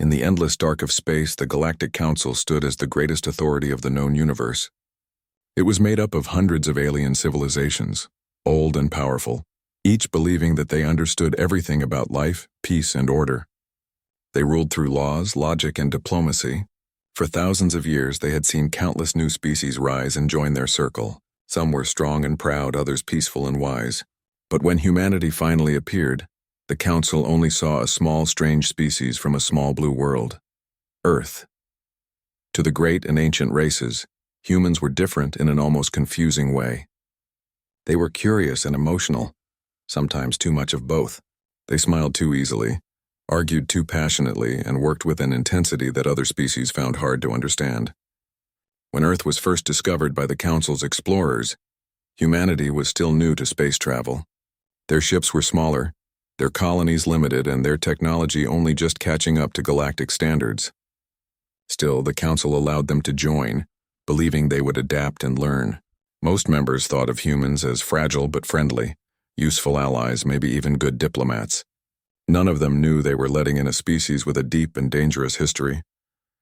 In the endless dark of space, the Galactic Council stood as the greatest authority of the known universe. It was made up of hundreds of alien civilizations, old and powerful, each believing that they understood everything about life, peace, and order. They ruled through laws, logic, and diplomacy. For thousands of years, they had seen countless new species rise and join their circle. Some were strong and proud, others peaceful and wise. But when humanity finally appeared, the Council only saw a small, strange species from a small blue world, Earth. To the great and ancient races, humans were different in an almost confusing way. They were curious and emotional, sometimes too much of both. They smiled too easily, argued too passionately, and worked with an intensity that other species found hard to understand. When Earth was first discovered by the Council's explorers, humanity was still new to space travel. Their ships were smaller, their colonies limited, and their technology only just catching up to galactic standards. Still, the Council allowed them to join, believing they would adapt and learn. Most members thought of humans as fragile but friendly, useful allies, maybe even good diplomats. None of them knew they were letting in a species with a deep and dangerous history.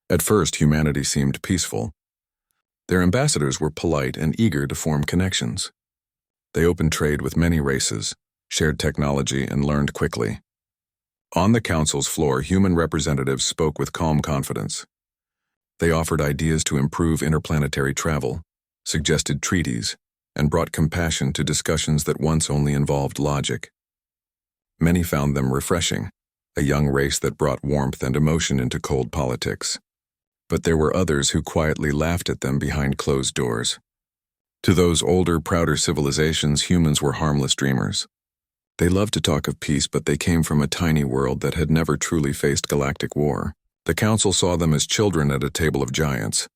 At first, humanity seemed peaceful. Their ambassadors were polite and eager to form connections. They opened trade with many races, shared technology, and learned quickly. On the Council's floor, human representatives spoke with calm confidence. They offered ideas to improve interplanetary travel, suggested treaties, and brought compassion to discussions that once only involved logic. Many found them refreshing, a young race that brought warmth and emotion into cold politics. But there were others who quietly laughed at them behind closed doors. To those older, prouder civilizations, humans were harmless dreamers. They loved to talk of peace, but they came from a tiny world that had never truly faced galactic war. The Council saw them as children at a table of giants.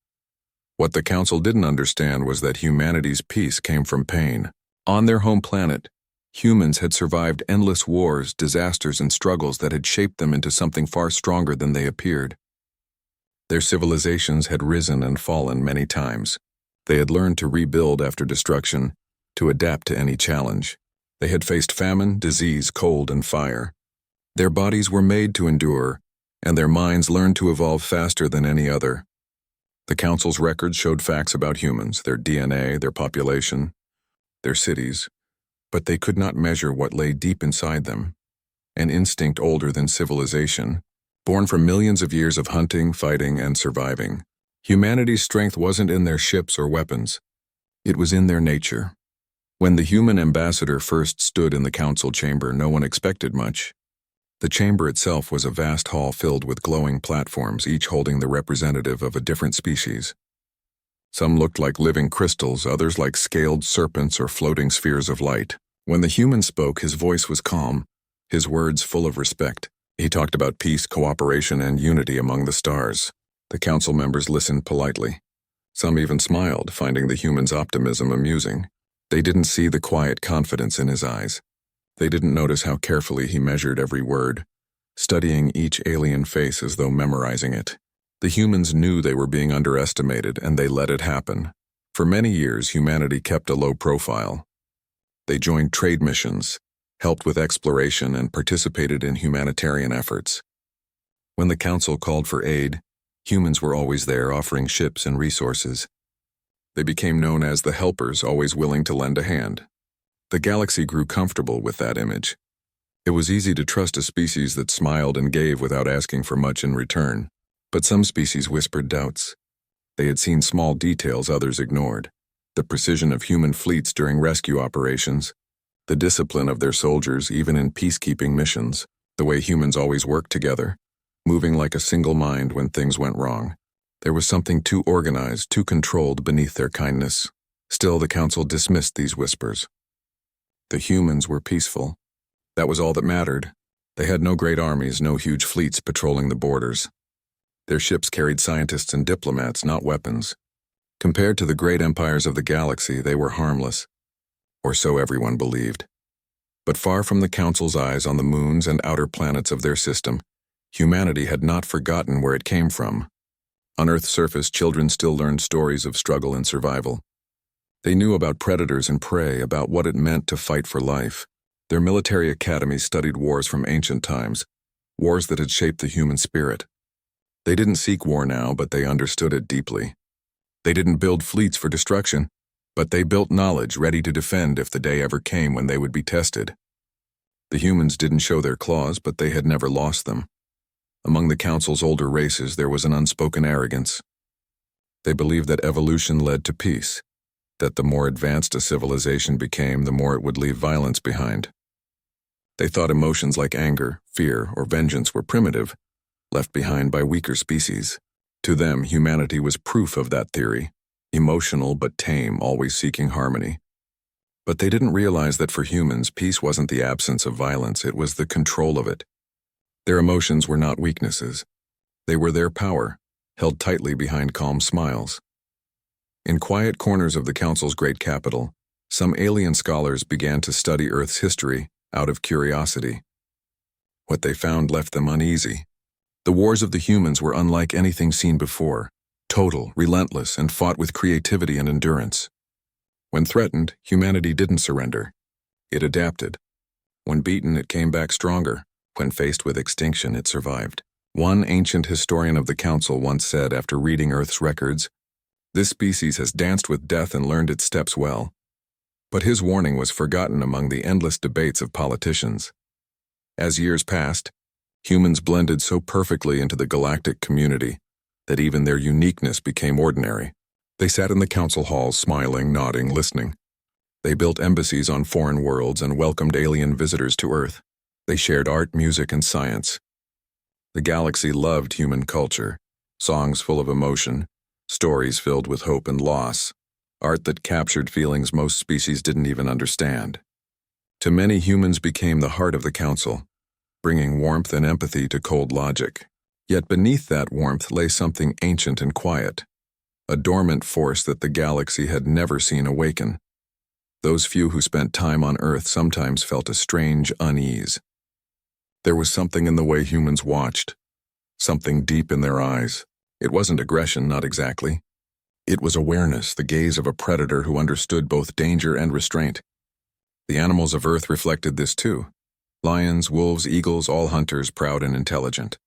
What the Council didn't understand was that humanity's peace came from pain. On their home planet, humans had survived endless wars, disasters, and struggles that had shaped them into something far stronger than they appeared. Their civilizations had risen and fallen many times. They had learned to rebuild after destruction, to adapt to any challenge. They had faced famine, disease, cold, and fire. Their bodies were made to endure, and their minds learned to evolve faster than any other. The Council's records showed facts about humans, their DNA, their population, their cities, but they could not measure what lay deep inside them, an instinct older than civilization, born from millions of years of hunting, fighting, and surviving. Humanity's strength wasn't in their ships or weapons. It was in their nature. When the human ambassador first stood in the Council chamber, no one expected much. The chamber itself was a vast hall filled with glowing platforms, each holding the representative of a different species. Some looked like living crystals, others like scaled serpents or floating spheres of light. When the human spoke, his voice was calm, his words full of respect. He talked about peace, cooperation, and unity among the stars. The Council members listened politely. Some even smiled, finding the human's optimism amusing. They didn't see the quiet confidence in his eyes. They didn't notice how carefully he measured every word, studying each alien face as though memorizing it. The humans knew they were being underestimated, and they let it happen. For many years, humanity kept a low profile. They joined trade missions, helped with exploration, and participated in humanitarian efforts. When the Council called for aid, humans were always there, offering ships and resources. They became known as the helpers, always willing to lend a hand. The galaxy grew comfortable with that image. It was easy to trust a species that smiled and gave without asking for much in return. But some species whispered doubts. They had seen small details others ignored: the precision of human fleets during rescue operations, the discipline of their soldiers even in peacekeeping missions, the way humans always worked together, moving like a single mind when things went wrong. There was something too organized, too controlled beneath their kindness. Still, the Council dismissed these whispers. The humans were peaceful. That was all that mattered. They had no great armies, no huge fleets patrolling the borders. Their ships carried scientists and diplomats, not weapons. Compared to the great empires of the galaxy, they were harmless, or so everyone believed. But far from the Council's eyes on the moons and outer planets of their system, humanity had not forgotten where it came from. On Earth's surface, children still learned stories of struggle and survival. They knew about predators and prey, about what it meant to fight for life. Their military academies studied wars from ancient times, wars that had shaped the human spirit. They didn't seek war now, but they understood it deeply. They didn't build fleets for destruction, but they built knowledge ready to defend if the day ever came when they would be tested. The humans didn't show their claws, but they had never lost them. Among the Council's older races, there was an unspoken arrogance. They believed that evolution led to peace, that the more advanced a civilization became, the more it would leave violence behind. They thought emotions like anger, fear, or vengeance were primitive, left behind by weaker species. To them, humanity was proof of that theory, emotional but tame, always seeking harmony. But they didn't realize that for humans, peace wasn't the absence of violence, it was the control of it. Their emotions were not weaknesses. They were their power, held tightly behind calm smiles. In quiet corners of the Council's great capital, some alien scholars began to study Earth's history out of curiosity. What they found left them uneasy. The wars of the humans were unlike anything seen before, total, relentless, and fought with creativity and endurance. When threatened, humanity didn't surrender. It adapted. When beaten, it came back stronger. When faced with extinction, it survived. One ancient historian of the Council once said after reading Earth's records, "This species has danced with death and learned its steps well." But his warning was forgotten among the endless debates of politicians. As years passed, humans blended so perfectly into the galactic community that even their uniqueness became ordinary. They sat in the council halls, smiling, nodding, listening. They built embassies on foreign worlds and welcomed alien visitors to Earth. They shared art, music, and science. The galaxy loved human culture, songs full of emotion, stories filled with hope and loss, art that captured feelings most species didn't even understand. To many, humans became the heart of the council, bringing warmth and empathy to cold logic. Yet beneath that warmth lay something ancient and quiet, a dormant force that the galaxy had never seen awaken. Those few who spent time on Earth sometimes felt a strange unease. There was something in the way humans watched, something deep in their eyes. It wasn't aggression, not exactly. It was awareness, the gaze of a predator who understood both danger and restraint. The animals of Earth reflected this too. Lions, wolves, eagles, all hunters, proud and intelligent.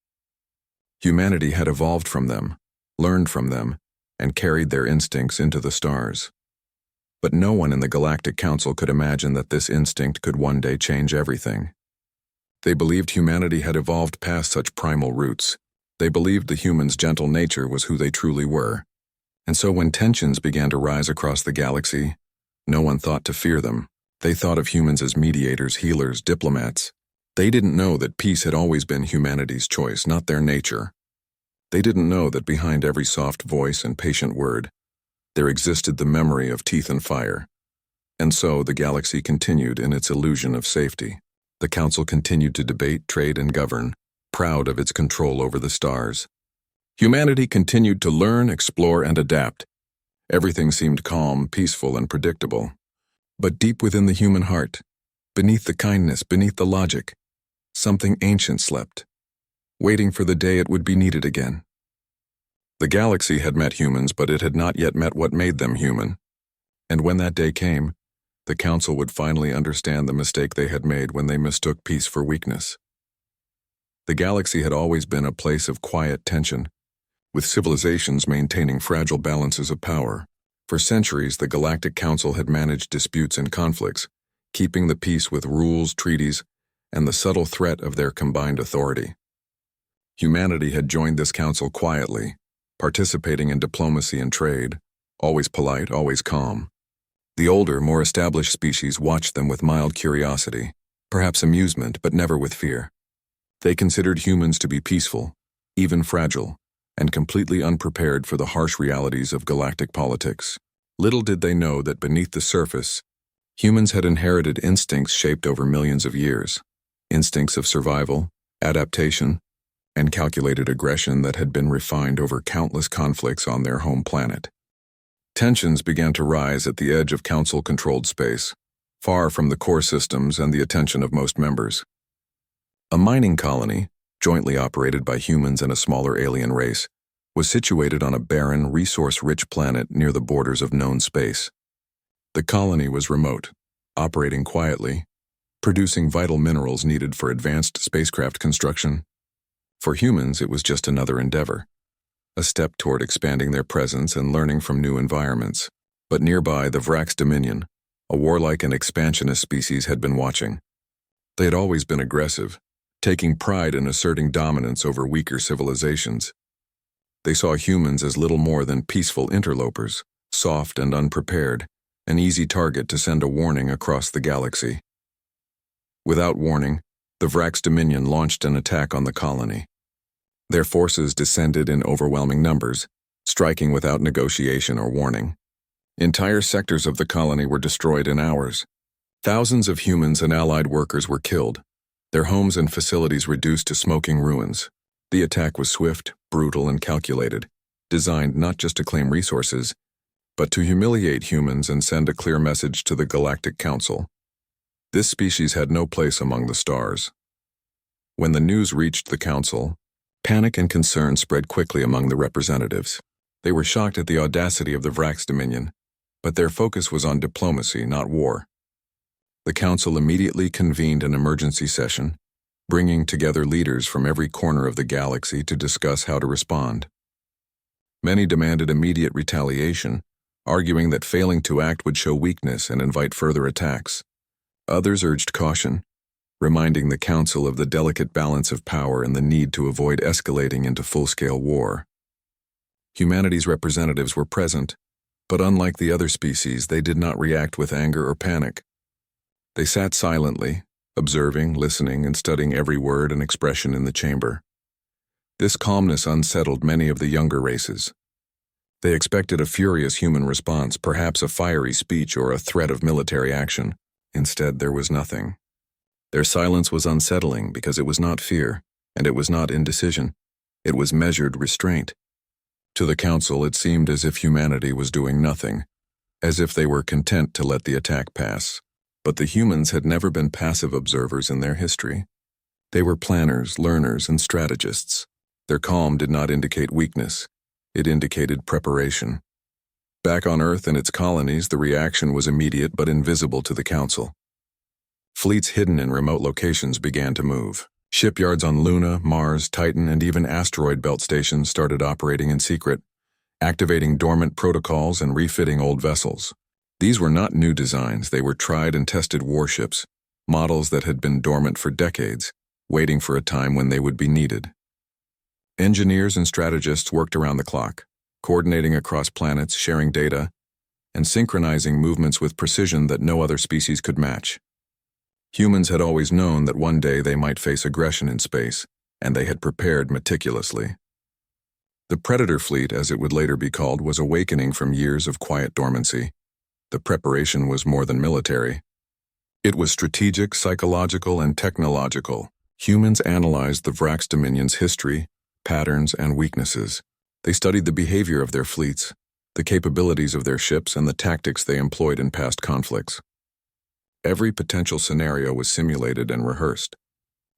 Humanity had evolved from them, learned from them, and carried their instincts into the stars. But no one in the Galactic Council could imagine that this instinct could one day change everything. They believed humanity had evolved past such primal roots. They believed the humans' gentle nature was who they truly were. And so when tensions began to rise across the galaxy, no one thought to fear them. They thought of humans as mediators, healers, diplomats. They didn't know that peace had always been humanity's choice, not their nature. They didn't know that behind every soft voice and patient word, there existed the memory of teeth and fire. And so the galaxy continued in its illusion of safety. The Council continued to debate, trade, and govern, proud of its control over the stars. Humanity continued to learn, explore, and adapt. Everything seemed calm, peaceful, and predictable. But deep within the human heart, beneath the kindness, beneath the logic, something ancient slept, waiting for the day it would be needed again. The galaxy had met humans, but it had not yet met what made them human. And when that day came, the Council would finally understand the mistake they had made when they mistook peace for weakness. The galaxy had always been a place of quiet tension, with civilizations maintaining fragile balances of power. For centuries, the Galactic Council had managed disputes and conflicts, keeping the peace with rules, treaties, and the subtle threat of their combined authority. Humanity had joined this council quietly, participating in diplomacy and trade, always polite, always calm. The older, more established species watched them with mild curiosity, perhaps amusement, but never with fear. They considered humans to be peaceful, even fragile, and completely unprepared for the harsh realities of galactic politics. Little did they know that beneath the surface, humans had inherited instincts shaped over millions of years, instincts of survival, adaptation, and calculated aggression that had been refined over countless conflicts on their home planet. Tensions began to rise at the edge of council-controlled space, far from the core systems and the attention of most members. A mining colony, jointly operated by humans and a smaller alien race, was situated on a barren, resource-rich planet near the borders of known space. The colony was remote, operating quietly, producing vital minerals needed for advanced spacecraft construction. For humans, it was just another endeavor, a step toward expanding their presence and learning from new environments. But nearby, the Vrax Dominion, a warlike and expansionist species, had been watching. They had always been aggressive, taking pride in asserting dominance over weaker civilizations. They saw humans as little more than peaceful interlopers, soft and unprepared, an easy target to send a warning across the galaxy. Without warning, the Vrax Dominion launched an attack on the colony. Their forces descended in overwhelming numbers, striking without negotiation or warning. Entire sectors of the colony were destroyed in hours. Thousands of humans and allied workers were killed, their homes and facilities reduced to smoking ruins. The attack was swift, brutal, and calculated, designed not just to claim resources, but to humiliate humans and send a clear message to the Galactic Council. This species had no place among the stars. When the news reached the Council, panic and concern spread quickly among the representatives. They were shocked at the audacity of the Vrax Dominion, but their focus was on diplomacy, not war. The Council immediately convened an emergency session, bringing together leaders from every corner of the galaxy to discuss how to respond. Many demanded immediate retaliation, arguing that failing to act would show weakness and invite further attacks. Others urged caution, reminding the Council of the delicate balance of power and the need to avoid escalating into full-scale war. Humanity's representatives were present, but unlike the other species, they did not react with anger or panic. They sat silently, observing, listening, and studying every word and expression in the chamber. This calmness unsettled many of the younger races. They expected a furious human response, perhaps a fiery speech or a threat of military action. Instead, there was nothing. Their silence was unsettling because it was not fear, and it was not indecision. It was measured restraint. To the Council, it seemed as if humanity was doing nothing, as if they were content to let the attack pass. But the humans had never been passive observers in their history. They were planners, learners, and strategists. Their calm did not indicate weakness. It indicated preparation. Back on Earth and its colonies, the reaction was immediate but invisible to the Council. Fleets hidden in remote locations began to move. Shipyards on Luna, Mars, Titan, and even asteroid belt stations started operating in secret, activating dormant protocols and refitting old vessels. These were not new designs, they were tried and tested warships, models that had been dormant for decades, waiting for a time when they would be needed. Engineers and strategists worked around the clock, coordinating across planets, sharing data, and synchronizing movements with precision that no other species could match. Humans had always known that one day they might face aggression in space, and they had prepared meticulously. The Predator fleet, as it would later be called, was awakening from years of quiet dormancy. The preparation was more than military. It was strategic, psychological, and technological. Humans analyzed the Vrax Dominion's history, patterns, and weaknesses. They studied the behavior of their fleets, the capabilities of their ships, and the tactics they employed in past conflicts. Every potential scenario was simulated and rehearsed.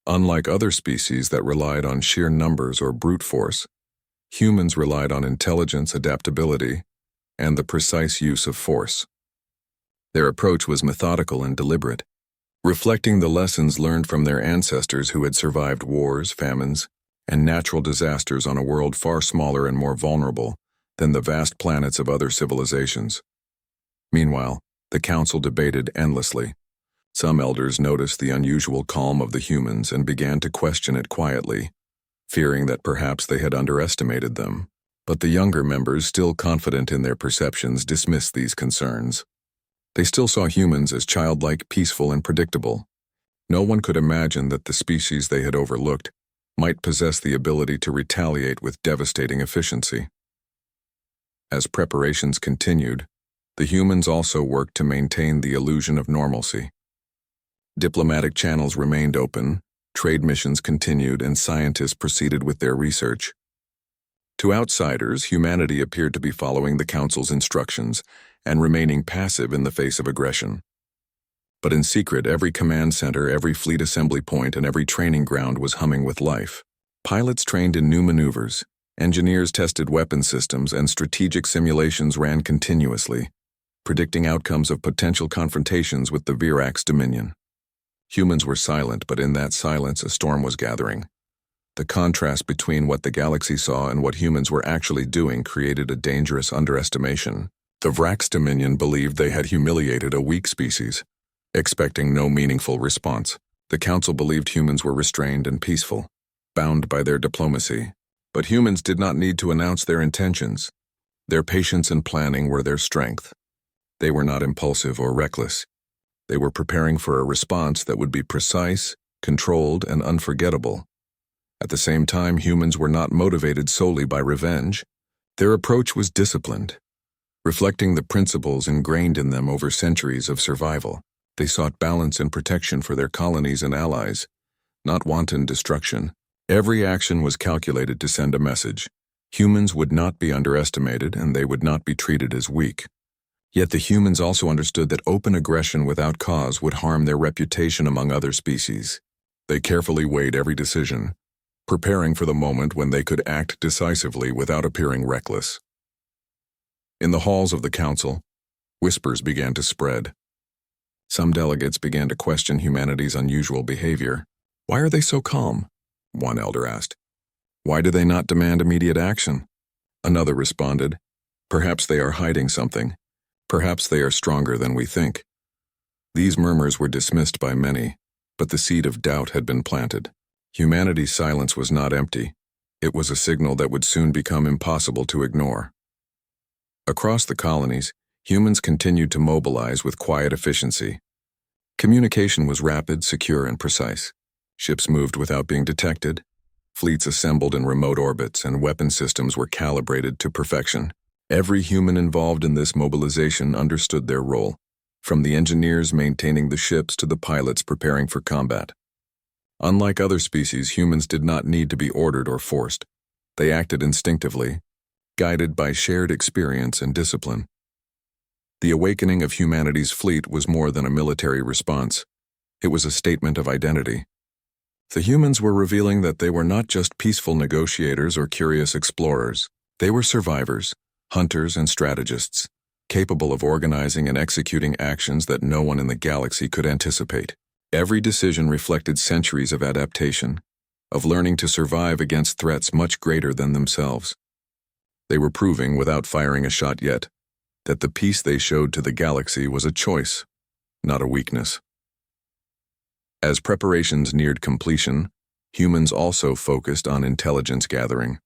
Unlike other species that relied on sheer numbers or brute force, humans relied on intelligence, adaptability, and the precise use of force. Their approach was methodical and deliberate, reflecting the lessons learned from their ancestors who had survived wars, famines, and natural disasters on a world far smaller and more vulnerable than the vast planets of other civilizations. Meanwhile, the Council debated endlessly. Some elders noticed the unusual calm of the humans and began to question it quietly, fearing that perhaps they had underestimated them. But the younger members, still confident in their perceptions, dismissed these concerns. They still saw humans as childlike, peaceful, and predictable. No one could imagine that the species they had overlooked might possess the ability to retaliate with devastating efficiency. As preparations continued, the humans also worked to maintain the illusion of normalcy. Diplomatic channels remained open, trade missions continued, and scientists proceeded with their research. To outsiders, humanity appeared to be following the Council's instructions and remaining passive in the face of aggression. But in secret, every command center, every fleet assembly point, and every training ground was humming with life. Pilots trained in new maneuvers, engineers tested weapon systems, and strategic simulations ran continuously, predicting outcomes of potential confrontations with the Vrax Dominion. Humans were silent, but in that silence a storm was gathering. The contrast between what the galaxy saw and what humans were actually doing created a dangerous underestimation. The Vrax Dominion believed they had humiliated a weak species, expecting no meaningful response. The Council believed humans were restrained and peaceful, bound by their diplomacy. But humans did not need to announce their intentions. Their patience and planning were their strength. They were not impulsive or reckless. They were preparing for a response that would be precise, controlled, and unforgettable. At the same time, humans were not motivated solely by revenge. Their approach was disciplined, reflecting the principles ingrained in them over centuries of survival. They sought balance and protection for their colonies and allies, not wanton destruction. Every action was calculated to send a message. Humans would not be underestimated, and they would not be treated as weak. Yet the humans also understood that open aggression without cause would harm their reputation among other species. They carefully weighed every decision, preparing for the moment when they could act decisively without appearing reckless. In the halls of the Council, whispers began to spread. Some delegates began to question humanity's unusual behavior. "Why are they so calm?" one elder asked. "Why do they not demand immediate action?" Another responded, "Perhaps they are hiding something. Perhaps they are stronger than we think." These murmurs were dismissed by many, but the seed of doubt had been planted. Humanity's silence was not empty. It was a signal that would soon become impossible to ignore. Across the colonies, humans continued to mobilize with quiet efficiency. Communication was rapid, secure, and precise. Ships moved without being detected. Fleets assembled in remote orbits, and weapon systems were calibrated to perfection. Every human involved in this mobilization understood their role, from the engineers maintaining the ships to the pilots preparing for combat. Unlike other species, humans did not need to be ordered or forced. They acted instinctively, guided by shared experience and discipline. The awakening of humanity's fleet was more than a military response. It was a statement of identity. The humans were revealing that they were not just peaceful negotiators or curious explorers. They were survivors, hunters, and strategists, capable of organizing and executing actions that no one in the galaxy could anticipate. Every decision reflected centuries of adaptation, of learning to survive against threats much greater than themselves. They were proving, without firing a shot yet, that the peace they showed to the galaxy was a choice, not a weakness. As preparations neared completion, humans also focused on intelligence gathering.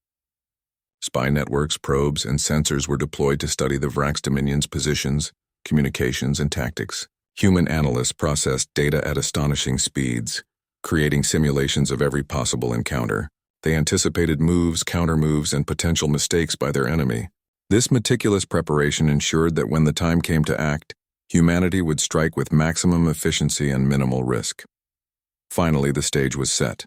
Spy networks, probes, and sensors were deployed to study the Vrax Dominion's positions, communications, and tactics. Human analysts processed data at astonishing speeds, creating simulations of every possible encounter. They anticipated moves, counter-moves, and potential mistakes by their enemy. This meticulous preparation ensured that when the time came to act, humanity would strike with maximum efficiency and minimal risk. Finally, the stage was set.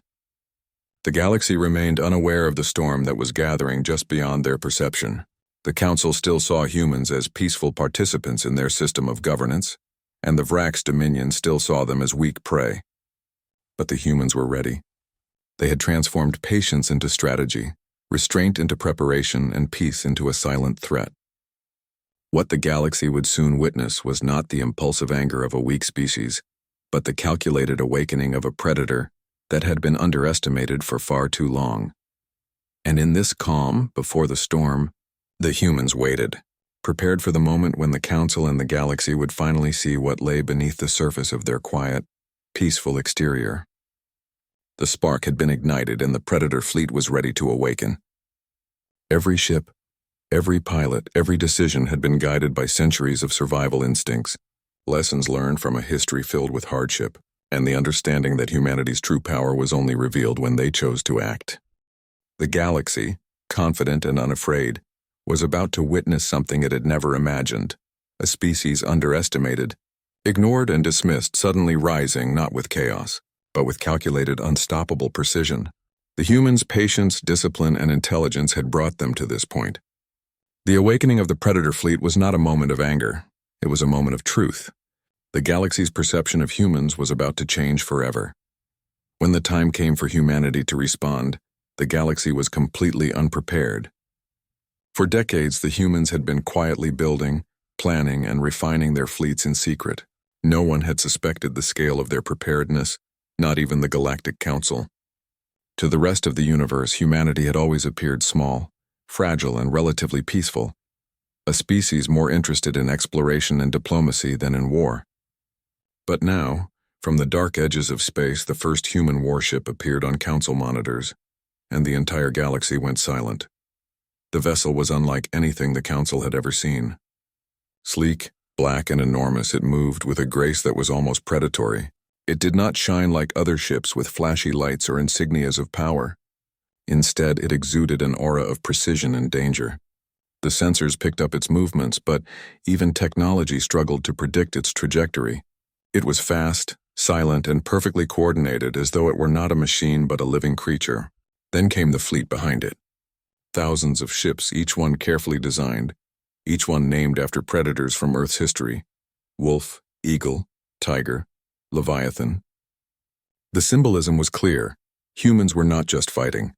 The galaxy remained unaware of the storm that was gathering just beyond their perception. The Council still saw humans as peaceful participants in their system of governance, and the Vrax Dominion still saw them as weak prey. But the humans were ready. They had transformed patience into strategy, restraint into preparation, and peace into a silent threat. What the galaxy would soon witness was not the impulsive anger of a weak species, but the calculated awakening of a predator that had been underestimated for far too long. And in this calm, before the storm, the humans waited, prepared for the moment when the Council and the galaxy would finally see what lay beneath the surface of their quiet, peaceful exterior. The spark had been ignited and the Predator fleet was ready to awaken. Every ship, every pilot, every decision had been guided by centuries of survival instincts, lessons learned from a history filled with hardship, and the understanding that humanity's true power was only revealed when they chose to act. The galaxy, confident and unafraid, was about to witness something it had never imagined, a species underestimated, ignored and dismissed, suddenly rising not with chaos, but with calculated, unstoppable precision. The humans' patience, discipline, and intelligence had brought them to this point. The awakening of the Predator fleet was not a moment of anger. It was a moment of truth. The galaxy's perception of humans was about to change forever. When the time came for humanity to respond, the galaxy was completely unprepared. For decades, the humans had been quietly building, planning, and refining their fleets in secret. No one had suspected the scale of their preparedness, not even the Galactic Council. To the rest of the universe, humanity had always appeared small, fragile, and relatively peaceful, a species more interested in exploration and diplomacy than in war. But now, from the dark edges of space, the first human warship appeared on Council monitors, and the entire galaxy went silent. The vessel was unlike anything the Council had ever seen. Sleek, black, and enormous, it moved with a grace that was almost predatory. It did not shine like other ships with flashy lights or insignias of power. Instead, it exuded an aura of precision and danger. The sensors picked up its movements, but even technology struggled to predict its trajectory. It was fast, silent, and perfectly coordinated, as though it were not a machine but a living creature. Then came the fleet behind it. Thousands of ships, each one carefully designed, each one named after predators from Earth's history: wolf, eagle, tiger, Leviathan. The symbolism was clear. Humans were not just fighting.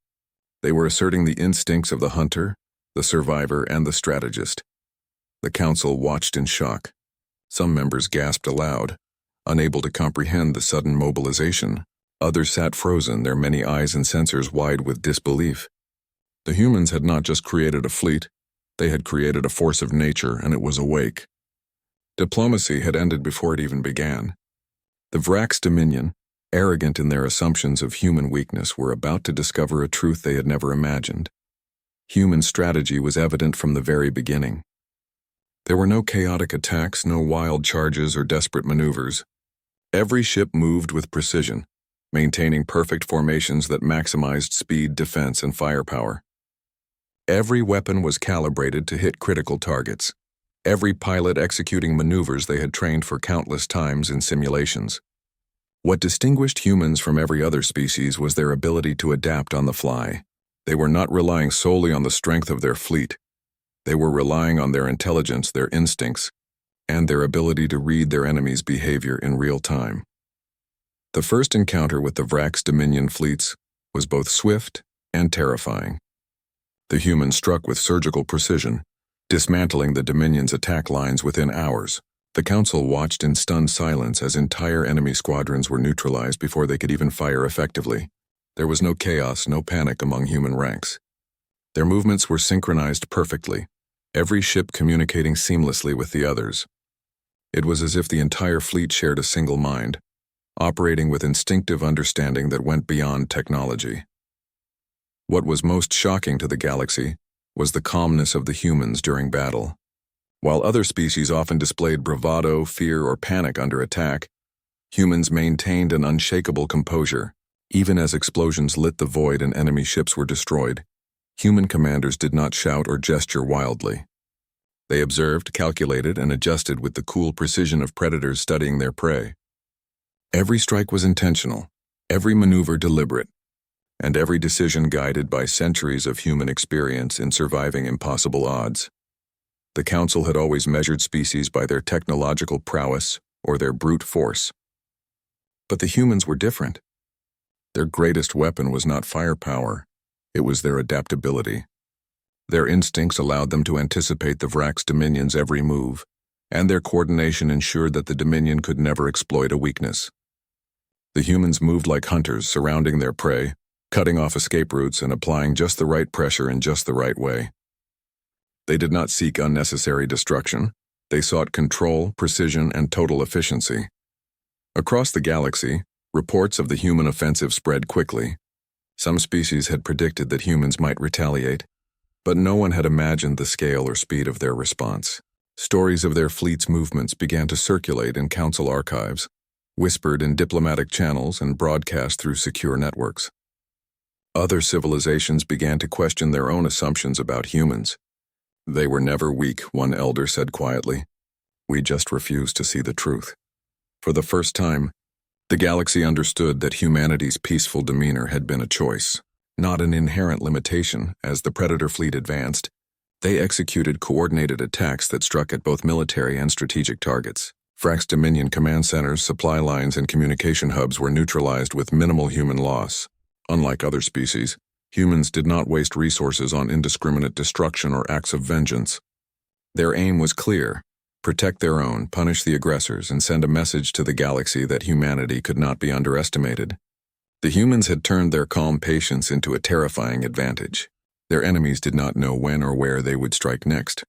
They were asserting the instincts of the hunter, the survivor, and the strategist. The Council watched in shock. Some members gasped aloud, unable to comprehend the sudden mobilization. Others sat frozen, their many eyes and sensors wide with disbelief. The humans had not just created a fleet, they had created a force of nature, and it was awake. Diplomacy had ended before it even began. The Vrax Dominion, arrogant in their assumptions of human weakness, were about to discover a truth they had never imagined. Human strategy was evident from the very beginning. There were no chaotic attacks, no wild charges or desperate maneuvers. Every ship moved with precision, maintaining perfect formations that maximized speed, defense, and firepower. Every weapon was calibrated to hit critical targets, every pilot executing maneuvers they had trained for countless times in simulations. What distinguished humans from every other species was their ability to adapt on the fly. They were not relying solely on the strength of their fleet. They were relying on their intelligence, their instincts, and their ability to read their enemy's behavior in real time. The first encounter with the Vrax Dominion fleets was both swift and terrifying. The humans struck with surgical precision, dismantling the Dominion's attack lines within hours. The Council watched in stunned silence as entire enemy squadrons were neutralized before they could even fire effectively. There was no chaos, no panic among human ranks. Their movements were synchronized perfectly, every ship communicating seamlessly with the others. It was as if the entire fleet shared a single mind, operating with instinctive understanding that went beyond technology. What was most shocking to the galaxy was the calmness of the humans during battle. While other species often displayed bravado, fear, or panic under attack, humans maintained an unshakable composure. Even as explosions lit the void and enemy ships were destroyed, human commanders did not shout or gesture wildly. They observed, calculated, and adjusted with the cool precision of predators studying their prey. Every strike was intentional, every maneuver deliberate, and every decision guided by centuries of human experience in surviving impossible odds. The Council had always measured species by their technological prowess or their brute force. But the humans were different. Their greatest weapon was not firepower, it was their adaptability. Their instincts allowed them to anticipate the Vrax Dominion's every move, and their coordination ensured that the Dominion could never exploit a weakness. The humans moved like hunters, surrounding their prey, cutting off escape routes and applying just the right pressure in just the right way. They did not seek unnecessary destruction. They sought control, precision, and total efficiency. Across the galaxy, reports of the human offensive spread quickly. Some species had predicted that humans might retaliate, but no one had imagined the scale or speed of their response. Stories of their fleet's movements began to circulate in Council archives, whispered in diplomatic channels and broadcast through secure networks. Other civilizations began to question their own assumptions about humans. They were never weak, one elder said quietly. We just refused to see the truth. For the first time, the galaxy understood that humanity's peaceful demeanor had been a choice, not an inherent limitation. As the Predator fleet advanced, they executed coordinated attacks that struck at both military and strategic targets. Vrax Dominion command centers, supply lines, and communication hubs were neutralized with minimal human loss. Unlike other species, humans did not waste resources on indiscriminate destruction or acts of vengeance. Their aim was clear: protect their own, punish the aggressors, and send a message to the galaxy that humanity could not be underestimated. The humans had turned their calm patience into a terrifying advantage. Their enemies did not know when or where they would strike next,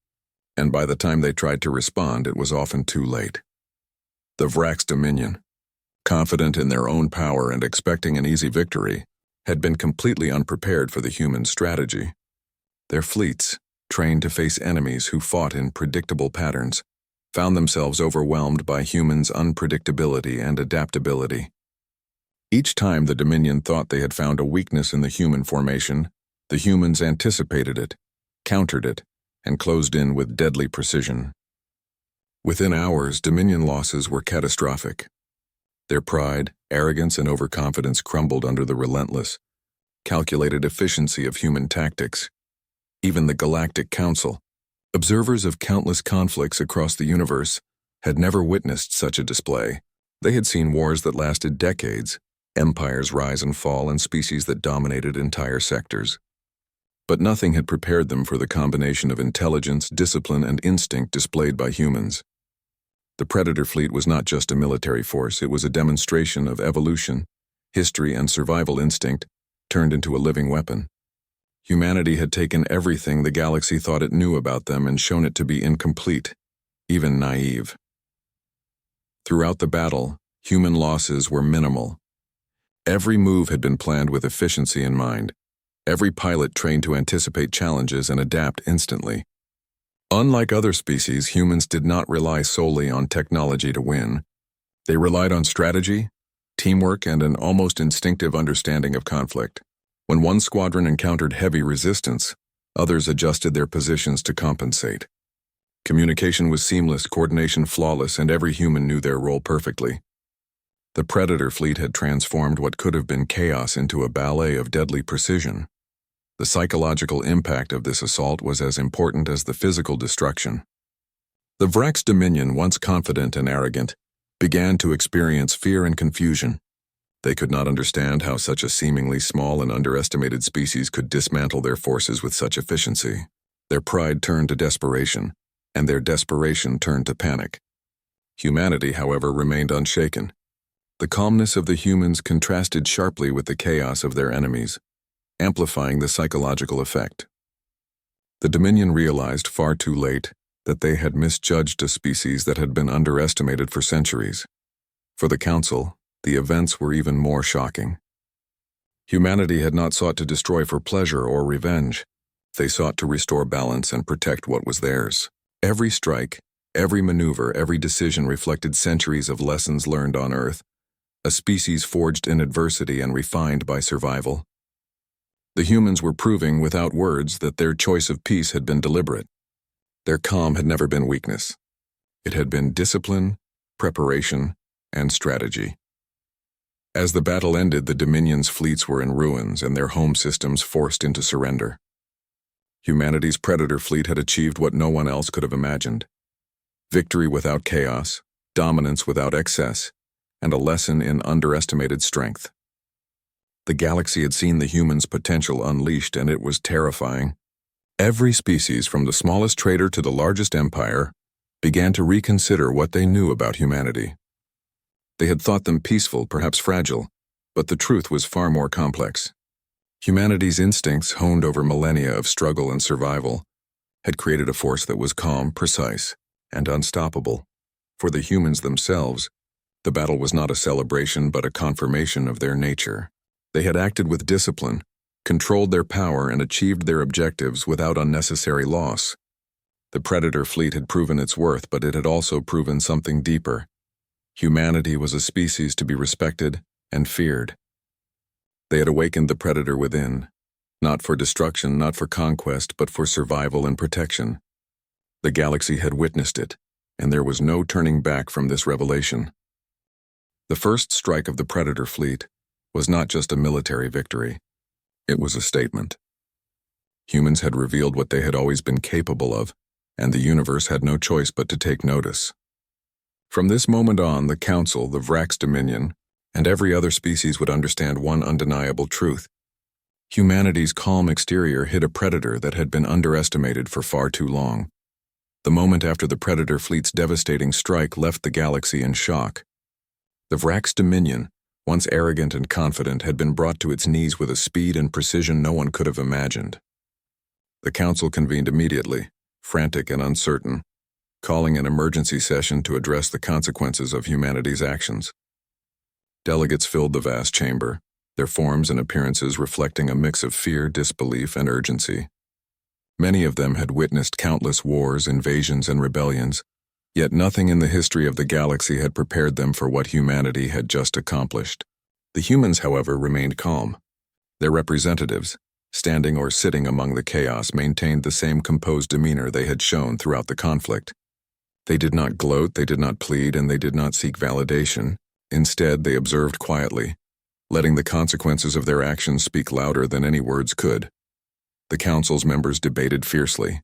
and by the time they tried to respond, it was often too late. The Vrax Dominion, confident in their own power and expecting an easy victory, had been completely unprepared for the human strategy. Their fleets, trained to face enemies who fought in predictable patterns, found themselves overwhelmed by humans' unpredictability and adaptability. Each time the Dominion thought they had found a weakness in the human formation, the humans anticipated it, countered it, and closed in with deadly precision. Within hours, Dominion losses were catastrophic. Their pride, arrogance, and overconfidence crumbled under the relentless, calculated efficiency of human tactics. Even the Galactic Council, observers of countless conflicts across the universe, had never witnessed such a display. They had seen wars that lasted decades, empires rise and fall, and species that dominated entire sectors. But nothing had prepared them for the combination of intelligence, discipline, and instinct displayed by humans. The Predator fleet was not just a military force, it was a demonstration of evolution, history, and survival instinct turned into a living weapon. Humanity had taken everything the galaxy thought it knew about them and shown it to be incomplete, even naive. Throughout the battle, human losses were minimal. Every move had been planned with efficiency in mind. Every pilot trained to anticipate challenges and adapt instantly. Unlike other species, humans did not rely solely on technology to win. They relied on strategy, teamwork, and an almost instinctive understanding of conflict. When one squadron encountered heavy resistance, others adjusted their positions to compensate. Communication was seamless, coordination flawless, and every human knew their role perfectly. The Predator fleet had transformed what could have been chaos into a ballet of deadly precision. The psychological impact of this assault was as important as the physical destruction. The Vrax Dominion, once confident and arrogant, began to experience fear and confusion. They could not understand how such a seemingly small and underestimated species could dismantle their forces with such efficiency. Their pride turned to desperation, and their desperation turned to panic. Humanity, however, remained unshaken. The calmness of the humans contrasted sharply with the chaos of their enemies, amplifying the psychological effect. The Dominion realized far too late that they had misjudged a species that had been underestimated for centuries. For the Council, the events were even more shocking. Humanity had not sought to destroy for pleasure or revenge. They sought to restore balance and protect what was theirs. Every strike, every maneuver, every decision reflected centuries of lessons learned on Earth, a species forged in adversity and refined by survival. The humans were proving without words that their choice of peace had been deliberate. Their calm had never been weakness. It had been discipline, preparation, and strategy. As the battle ended, the Dominion's fleets were in ruins and their home systems forced into surrender. Humanity's Predator fleet had achieved what no one else could have imagined: victory without chaos, dominance without excess, and a lesson in underestimated strength. The galaxy had seen the humans' potential unleashed, and it was terrifying. Every species, from the smallest trader to the largest empire, began to reconsider what they knew about humanity. They had thought them peaceful, perhaps fragile, but the truth was far more complex. Humanity's instincts, honed over millennia of struggle and survival, had created a force that was calm, precise, and unstoppable. For the humans themselves, the battle was not a celebration but a confirmation of their nature. They had acted with discipline, controlled their power, and achieved their objectives without unnecessary loss. The Predator fleet had proven its worth, but it had also proven something deeper. Humanity was a species to be respected and feared. They had awakened the Predator within, not for destruction, not for conquest, but for survival and protection. The galaxy had witnessed it, and there was no turning back from this revelation. The first strike of the Predator fleet was not just a military victory. It was a statement. Humans had revealed what they had always been capable of, and the universe had no choice but to take notice. From this moment on, the Council, the Vrax Dominion, and every other species would understand one undeniable truth. Humanity's calm exterior hid a predator that had been underestimated for far too long. The moment after the Predator fleet's devastating strike left the galaxy in shock. The Vrax Dominion, once arrogant and confident, had been brought to its knees with a speed and precision no one could have imagined. The council convened immediately, frantic and uncertain, calling an emergency session to address the consequences of humanity's actions. Delegates filled the vast chamber, their forms and appearances reflecting a mix of fear, disbelief, and urgency. Many of them had witnessed countless wars, invasions, and rebellions, yet nothing in the history of the galaxy had prepared them for what humanity had just accomplished. The humans, however, remained calm. Their representatives, standing or sitting among the chaos, maintained the same composed demeanor they had shown throughout the conflict. They did not gloat, they did not plead, and they did not seek validation. Instead, they observed quietly, letting the consequences of their actions speak louder than any words could. The council's members debated fiercely.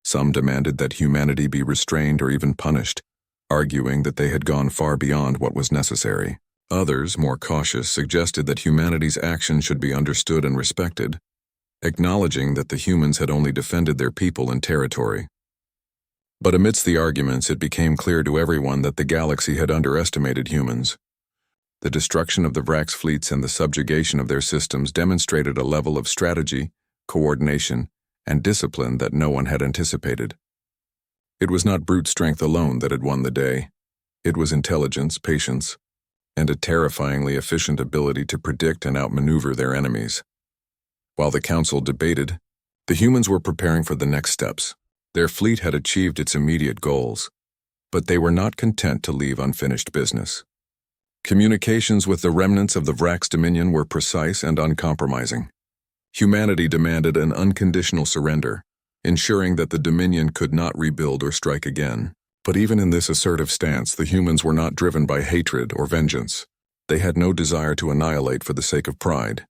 Some demanded that humanity be restrained or even punished, arguing that they had gone far beyond what was necessary. Others, more cautious, suggested that humanity's actions should be understood and respected, acknowledging that the humans had only defended their people and territory. But amidst the arguments, it became clear to everyone that the galaxy had underestimated humans. The destruction of the Vrax fleets and the subjugation of their systems demonstrated a level of strategy, coordination, and discipline that no one had anticipated. It was not brute strength alone that had won the day. It was intelligence, patience, and a terrifyingly efficient ability to predict and outmaneuver their enemies. While the council debated, the humans were preparing for the next steps. Their fleet had achieved its immediate goals, but they were not content to leave unfinished business. Communications with the remnants of the Vrax Dominion were precise and uncompromising. Humanity demanded an unconditional surrender, ensuring that the Dominion could not rebuild or strike again. But even in this assertive stance, the humans were not driven by hatred or vengeance. They had no desire to annihilate for the sake of pride.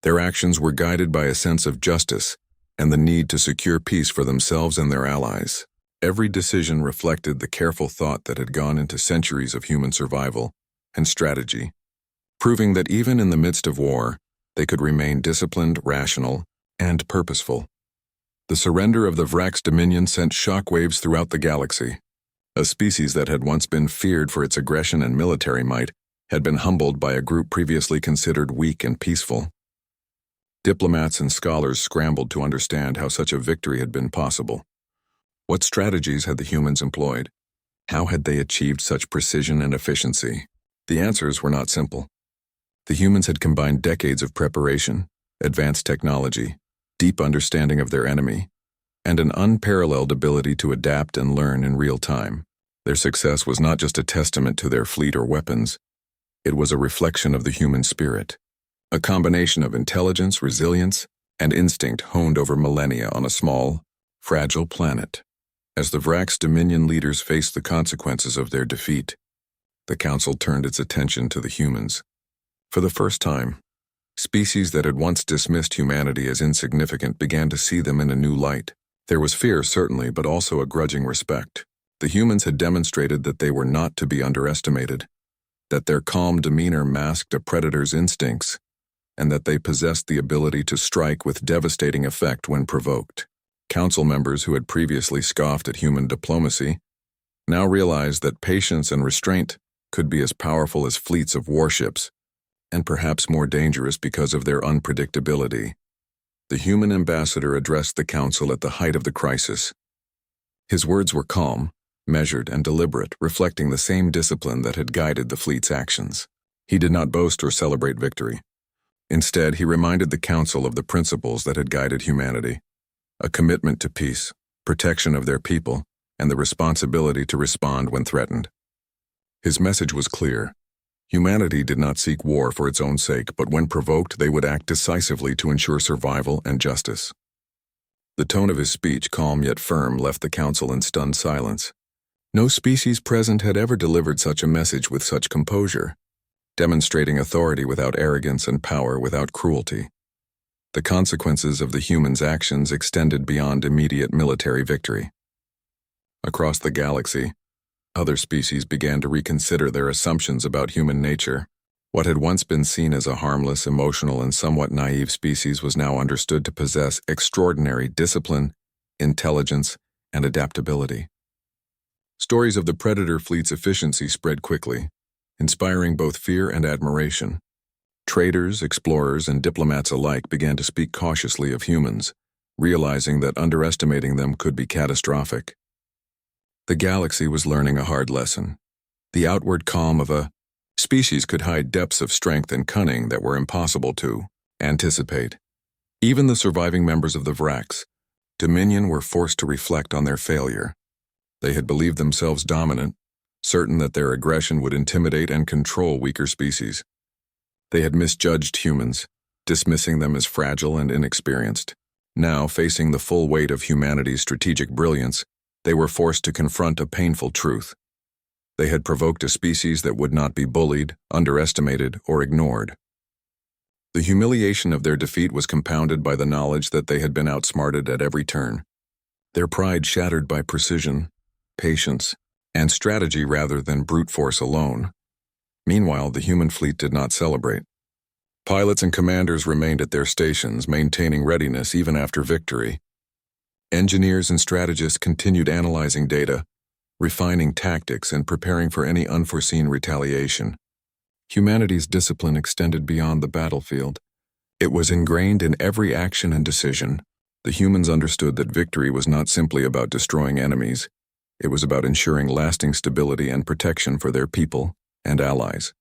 Their actions were guided by a sense of justice and the need to secure peace for themselves and their allies. Every decision reflected the careful thought that had gone into centuries of human survival and strategy, proving that even in the midst of war, they could remain disciplined, rational, and purposeful. The surrender of the Vrax Dominion sent shockwaves throughout the galaxy. A species that had once been feared for its aggression and military might had been humbled by a group previously considered weak and peaceful. Diplomats and scholars scrambled to understand how such a victory had been possible. What strategies had the humans employed? How had they achieved such precision and efficiency? The answers were not simple. The humans had combined decades of preparation, advanced technology, deep understanding of their enemy, and an unparalleled ability to adapt and learn in real time. Their success was not just a testament to their fleet or weapons. It was a reflection of the human spirit, a combination of intelligence, resilience, and instinct honed over millennia on a small, fragile planet. As the Vrax Dominion leaders faced the consequences of their defeat, the Council turned its attention to the humans. For the first time, species that had once dismissed humanity as insignificant began to see them in a new light. There was fear, certainly, but also a grudging respect. The humans had demonstrated that they were not to be underestimated, that their calm demeanor masked a predator's instincts, and that they possessed the ability to strike with devastating effect when provoked. Council members who had previously scoffed at human diplomacy now realized that patience and restraint could be as powerful as fleets of warships, and perhaps more dangerous because of their unpredictability. The human ambassador addressed the council at the height of the crisis. His words were calm, measured, and deliberate, reflecting the same discipline that had guided the fleet's actions. He did not boast or celebrate victory. Instead, he reminded the council of the principles that had guided humanity: a commitment to peace, protection of their people, and the responsibility to respond when threatened. His message was clear. Humanity did not seek war for its own sake, but when provoked, they would act decisively to ensure survival and justice. The tone of his speech, calm yet firm, left the council in stunned silence. No species present had ever delivered such a message with such composure, demonstrating authority without arrogance and power without cruelty. The consequences of the humans' actions extended beyond immediate military victory. Across the galaxy, other species began to reconsider their assumptions about human nature. What had once been seen as a harmless, emotional, and somewhat naive species was now understood to possess extraordinary discipline, intelligence, and adaptability. Stories of the predator fleet's efficiency spread quickly, inspiring both fear and admiration. Traders, explorers, and diplomats alike began to speak cautiously of humans, realizing that underestimating them could be catastrophic. The galaxy was learning a hard lesson. The outward calm of a species could hide depths of strength and cunning that were impossible to anticipate. Even the surviving members of the Vrax Dominion were forced to reflect on their failure. They had believed themselves dominant, certain that their aggression would intimidate and control weaker species. They had misjudged humans, dismissing them as fragile and inexperienced. Now, facing the full weight of humanity's strategic brilliance, they were forced to confront a painful truth. They had provoked a species that would not be bullied, underestimated, or ignored. The humiliation of their defeat was compounded by the knowledge that they had been outsmarted at every turn. Their pride shattered by precision, patience, and strategy rather than brute force alone. Meanwhile, the human fleet did not celebrate. Pilots and commanders remained at their stations, maintaining readiness even after victory. Engineers and strategists continued analyzing data, refining tactics, and preparing for any unforeseen retaliation. Humanity's discipline extended beyond the battlefield. It was ingrained in every action and decision. The humans understood that victory was not simply about destroying enemies. It was about ensuring lasting stability and protection for their people and allies.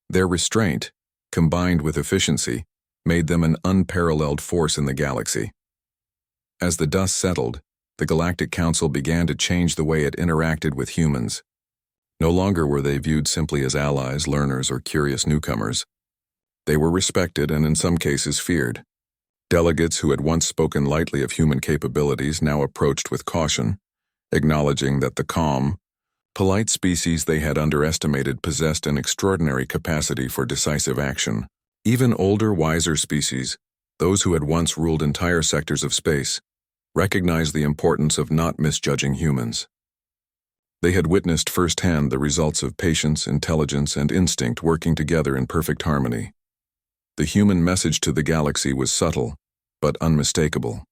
Their restraint, combined with efficiency, made them an unparalleled force in the galaxy. As the dust settled, the Galactic Council began to change the way it interacted with humans. No longer were they viewed simply as allies, learners, or curious newcomers. They were respected and in some cases feared. Delegates who had once spoken lightly of human capabilities now approached with caution, acknowledging that the calm, polite species they had underestimated possessed an extraordinary capacity for decisive action. Even older, wiser species, those who had once ruled entire sectors of space, recognized the importance of not misjudging humans. They had witnessed firsthand the results of patience, intelligence, and instinct working together in perfect harmony. The human message to the galaxy was subtle, but unmistakable.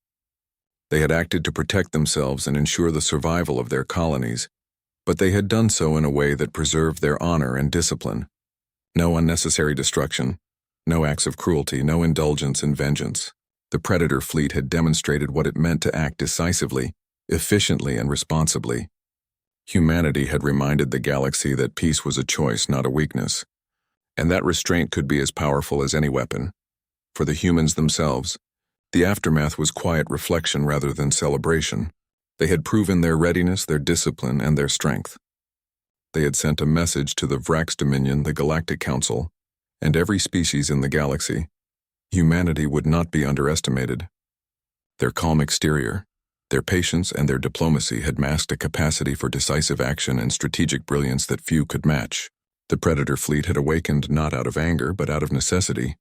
They had acted to protect themselves and ensure the survival of their colonies, but they had done so in a way that preserved their honor and discipline. No unnecessary destruction, no acts of cruelty, no indulgence in vengeance. The Predator fleet had demonstrated what it meant to act decisively, efficiently, and responsibly. Humanity had reminded the galaxy that peace was a choice, not a weakness, and that restraint could be as powerful as any weapon. For the humans themselves, the aftermath was quiet reflection rather than celebration. They had proven their readiness, their discipline, and their strength. They had sent a message to the Vrax Dominion, the Galactic Council, and every species in the galaxy. Humanity would not be underestimated. Their calm exterior, their patience, and their diplomacy had masked a capacity for decisive action and strategic brilliance that few could match. The Predator fleet had awakened not out of anger but out of necessity,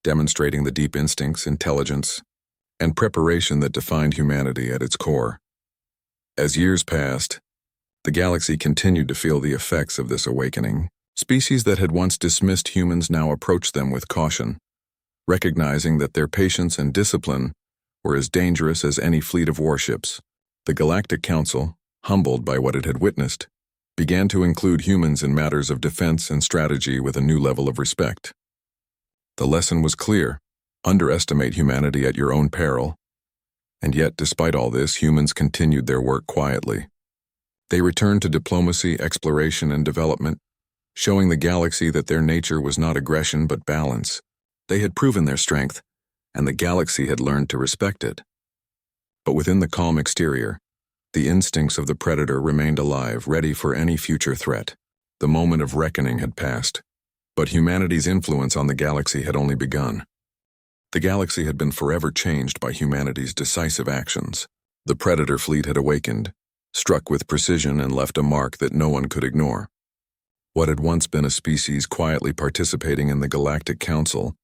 demonstrating the deep instincts, intelligence, and preparation that defined humanity at its core. As years passed, the galaxy continued to feel the effects of this awakening. Species that had once dismissed humans now approached them with caution, recognizing that their patience and discipline were as dangerous as any fleet of warships. The Galactic Council, humbled by what it had witnessed, began to include humans in matters of defense and strategy with a new level of respect. The lesson was clear: underestimate humanity at your own peril. And yet, despite all this, humans continued their work quietly. They returned to diplomacy, exploration, and development, showing the galaxy that their nature was not aggression but balance. They had proven their strength, and the galaxy had learned to respect it. But within the calm exterior, the instincts of the Predator remained alive, ready for any future threat. The moment of reckoning had passed, but humanity's influence on the galaxy had only begun. The galaxy had been forever changed by humanity's decisive actions. The Predator fleet had awakened, struck with precision, and left a mark that no one could ignore. What had once been a species quietly participating in the Galactic Council,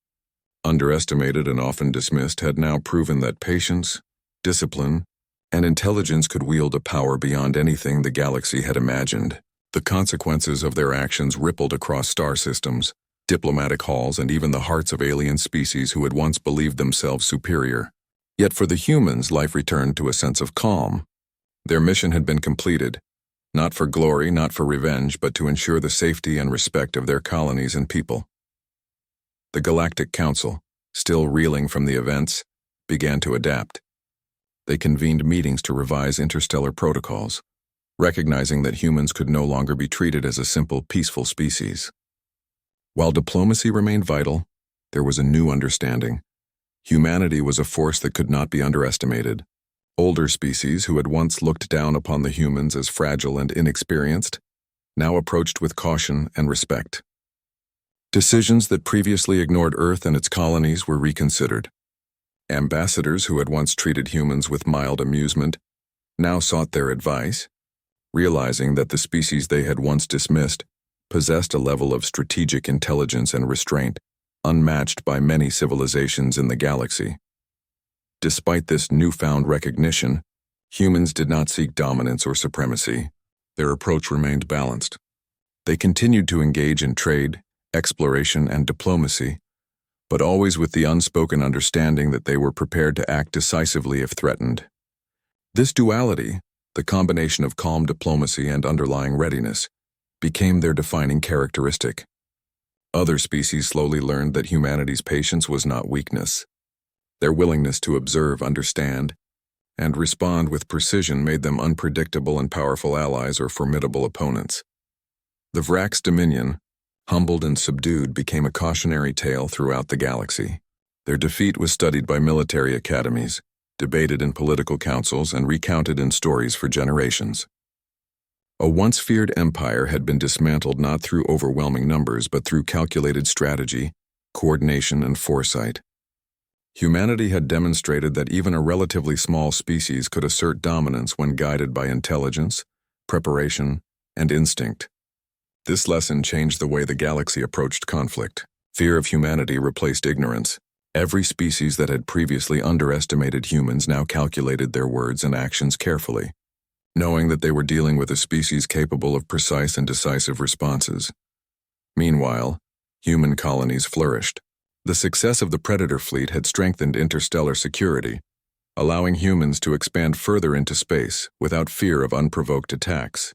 underestimated and often dismissed, had now proven that patience, discipline, and intelligence could wield a power beyond anything the galaxy had imagined. The consequences of their actions rippled across star systems, diplomatic halls, and even the hearts of alien species who had once believed themselves superior. Yet for the humans, life returned to a sense of calm. Their mission had been completed, Not for glory, not for revenge, but to ensure the safety and respect of their colonies and people. The Galactic Council, still reeling from the events, began to adapt. They convened meetings to revise interstellar protocols, recognizing that humans could no longer be treated as a simple, peaceful species. While diplomacy remained vital, there was a new understanding. Humanity was a force that could not be underestimated. Older species who had once looked down upon the humans as fragile and inexperienced now approached with caution and respect. Decisions that previously ignored Earth and its colonies were reconsidered. Ambassadors who had once treated humans with mild amusement now sought their advice, realizing that the species they had once dismissed possessed a level of strategic intelligence and restraint unmatched by many civilizations in the galaxy. Despite this newfound recognition, humans did not seek dominance or supremacy. Their approach remained balanced. They continued to engage in trade, exploration, and diplomacy, but always with the unspoken understanding that they were prepared to act decisively if threatened. This duality, the combination of calm diplomacy and underlying readiness, became their defining characteristic. Other species slowly learned that humanity's patience was not weakness. Their willingness to observe, understand, and respond with precision made them unpredictable and powerful allies or formidable opponents. The Vrak's dominion, humbled and subdued, became a cautionary tale throughout the galaxy. Their defeat was studied by military academies, debated in political councils, and recounted in stories for generations. A once feared empire had been dismantled not through overwhelming numbers but through calculated strategy, coordination, and foresight. Humanity had demonstrated that even a relatively small species could assert dominance when guided by intelligence, preparation, and instinct. This lesson changed the way the galaxy approached conflict. Fear of humanity replaced ignorance. Every species that had previously underestimated humans now calculated their words and actions carefully, knowing that they were dealing with a species capable of precise and decisive responses. Meanwhile, human colonies flourished. The success of the Predator fleet had strengthened interstellar security, allowing humans to expand further into space without fear of unprovoked attacks.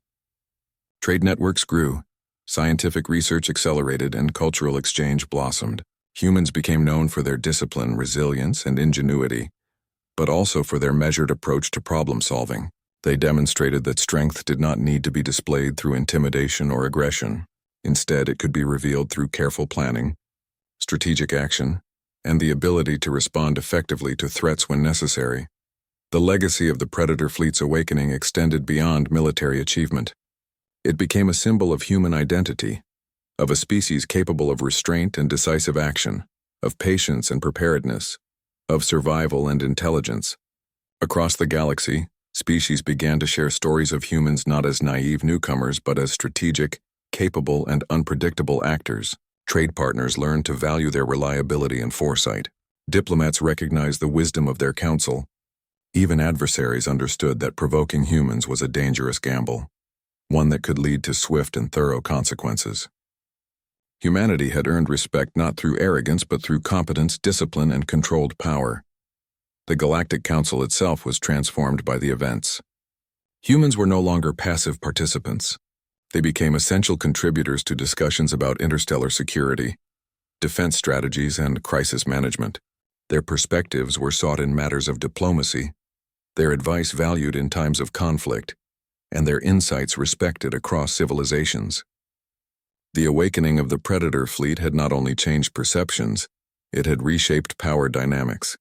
Trade networks grew, scientific research accelerated, and cultural exchange blossomed. Humans became known for their discipline, resilience, and ingenuity, but also for their measured approach to problem-solving. They demonstrated that strength did not need to be displayed through intimidation or aggression. Instead, it could be revealed through careful planning, strategic action, and the ability to respond effectively to threats when necessary. The legacy of the Predator fleet's awakening extended beyond military achievement. It became a symbol of human identity, of a species capable of restraint and decisive action, of patience and preparedness, of survival and intelligence. Across the galaxy, species began to share stories of humans not as naive newcomers but as strategic, capable, and unpredictable actors. Trade partners learned to value their reliability and foresight. Diplomats recognized the wisdom of their counsel. Even adversaries understood that provoking humans was a dangerous gamble, one that could lead to swift and thorough consequences. Humanity had earned respect not through arrogance but through competence, discipline, and controlled power. The Galactic Council itself was transformed by the events. Humans were no longer passive participants. They became essential contributors to discussions about interstellar security, defense strategies, and crisis management. Their perspectives were sought in matters of diplomacy, their advice valued in times of conflict, and their insights respected across civilizations. The awakening of the Predator fleet had not only changed perceptions, it had reshaped power dynamics.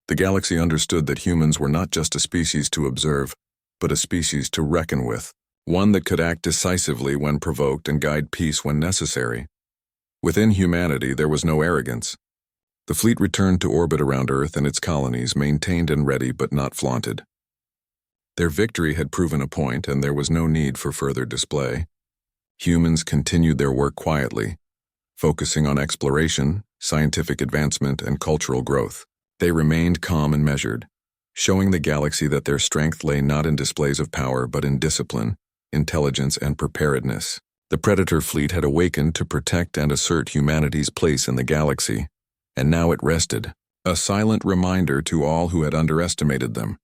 The galaxy understood that humans were not just a species to observe, but a species to reckon with, one that could act decisively when provoked and guide peace when necessary. Within humanity, there was no arrogance. The fleet returned to orbit around Earth and its colonies, maintained and ready but not flaunted. Their victory had proven a point, and there was no need for further display. Humans continued their work quietly, focusing on exploration, scientific advancement, and cultural growth. They remained calm and measured, showing the galaxy that their strength lay not in displays of power but in discipline, intelligence, and preparedness. The Predator fleet had awakened to protect and assert humanity's place in the galaxy, and now it rested, a silent reminder to all who had underestimated them.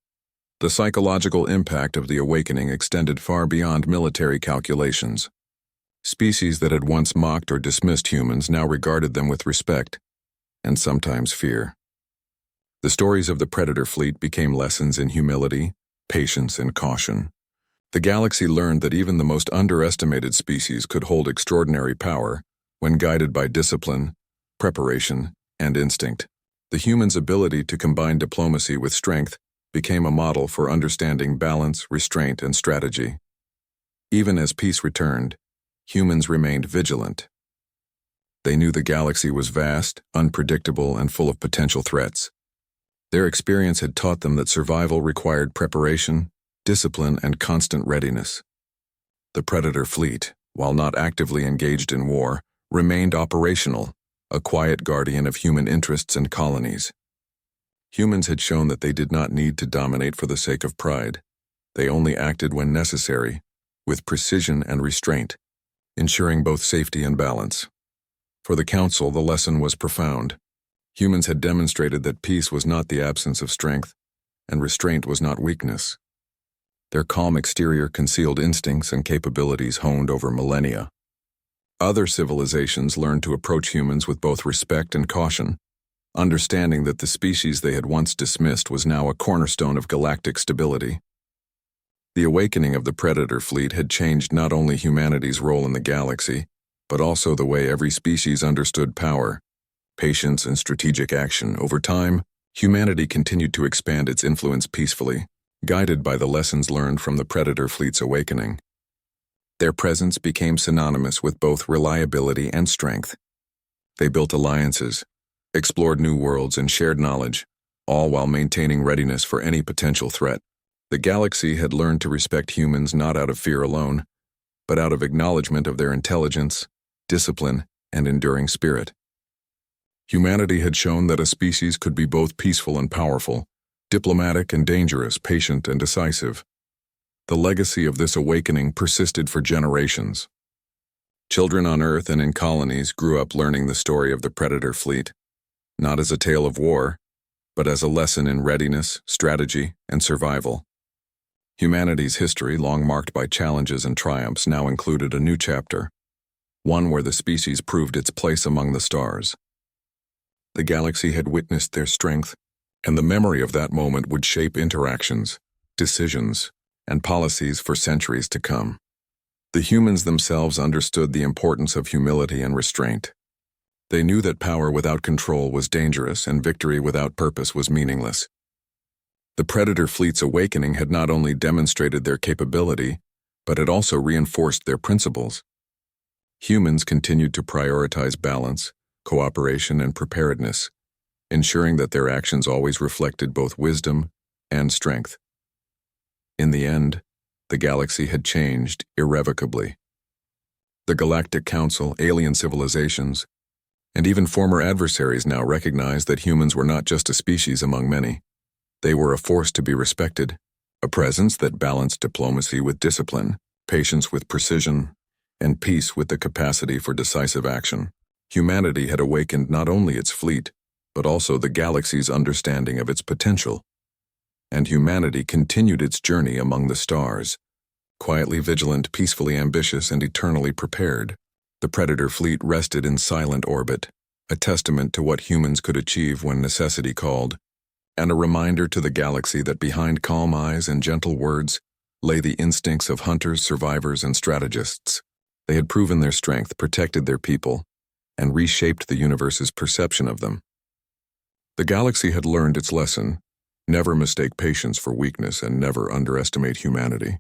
The psychological impact of the awakening extended far beyond military calculations. Species that had once mocked or dismissed humans now regarded them with respect, and sometimes fear. The stories of the Predator fleet became lessons in humility, patience, and caution. The galaxy learned that even the most underestimated species could hold extraordinary power when guided by discipline, preparation, and instinct. The human's ability to combine diplomacy with strength became a model for understanding balance, restraint, and strategy. Even as peace returned, humans remained vigilant. They knew the galaxy was vast, unpredictable, and full of potential threats. Their experience had taught them that survival required preparation, discipline, and constant readiness. The Predator fleet, while not actively engaged in war, remained operational, a quiet guardian of human interests and colonies. Humans had shown that they did not need to dominate for the sake of pride. They only acted when necessary, with precision and restraint, ensuring both safety and balance. For the Council, the lesson was profound. Humans had demonstrated that peace was not the absence of strength, and restraint was not weakness. Their calm exterior concealed instincts and capabilities honed over millennia. Other civilizations learned to approach humans with both respect and caution, understanding that the species they had once dismissed was now a cornerstone of galactic stability. The awakening of the Predator fleet had changed not only humanity's role in the galaxy, but also the way every species understood power, patience, and strategic action. Over time, humanity continued to expand its influence peacefully, guided by the lessons learned from the Predator fleet's awakening. Their presence became synonymous with both reliability and strength. They built alliances, explored new worlds, and shared knowledge, all while maintaining readiness for any potential threat. The galaxy had learned to respect humans not out of fear alone, but out of acknowledgement of their intelligence, discipline, and enduring spirit. Humanity had shown that a species could be both peaceful and powerful, diplomatic and dangerous, patient and decisive. The legacy of this awakening persisted for generations. Children on Earth and in colonies grew up learning the story of the Predator fleet, not as a tale of war, but as a lesson in readiness, strategy, and survival. Humanity's history, long marked by challenges and triumphs, now included a new chapter, one where the species proved its place among the stars. The galaxy had witnessed their strength, and the memory of that moment would shape interactions, decisions, and policies for centuries to come. The humans themselves understood the importance of humility and restraint. They knew that power without control was dangerous and victory without purpose was meaningless. The Predator fleet's awakening had not only demonstrated their capability, but it also reinforced their principles. Humans continued to prioritize balance, cooperation, and preparedness, ensuring that their actions always reflected both wisdom and strength. In the end, the galaxy had changed irrevocably. The Galactic Council, alien civilizations, and even former adversaries now recognized that humans were not just a species among many. They were a force to be respected, a presence that balanced diplomacy with discipline, patience with precision, and peace with the capacity for decisive action. Humanity had awakened not only its fleet, but also the galaxy's understanding of its potential. And humanity continued its journey among the stars, quietly vigilant, peacefully ambitious, and eternally prepared. The Predator fleet rested in silent orbit, a testament to what humans could achieve when necessity called, and a reminder to the galaxy that behind calm eyes and gentle words lay the instincts of hunters, survivors, and strategists. They had proven their strength, protected their people, and reshaped the universe's perception of them. The galaxy had learned its lesson: never mistake patience for weakness and never underestimate humanity.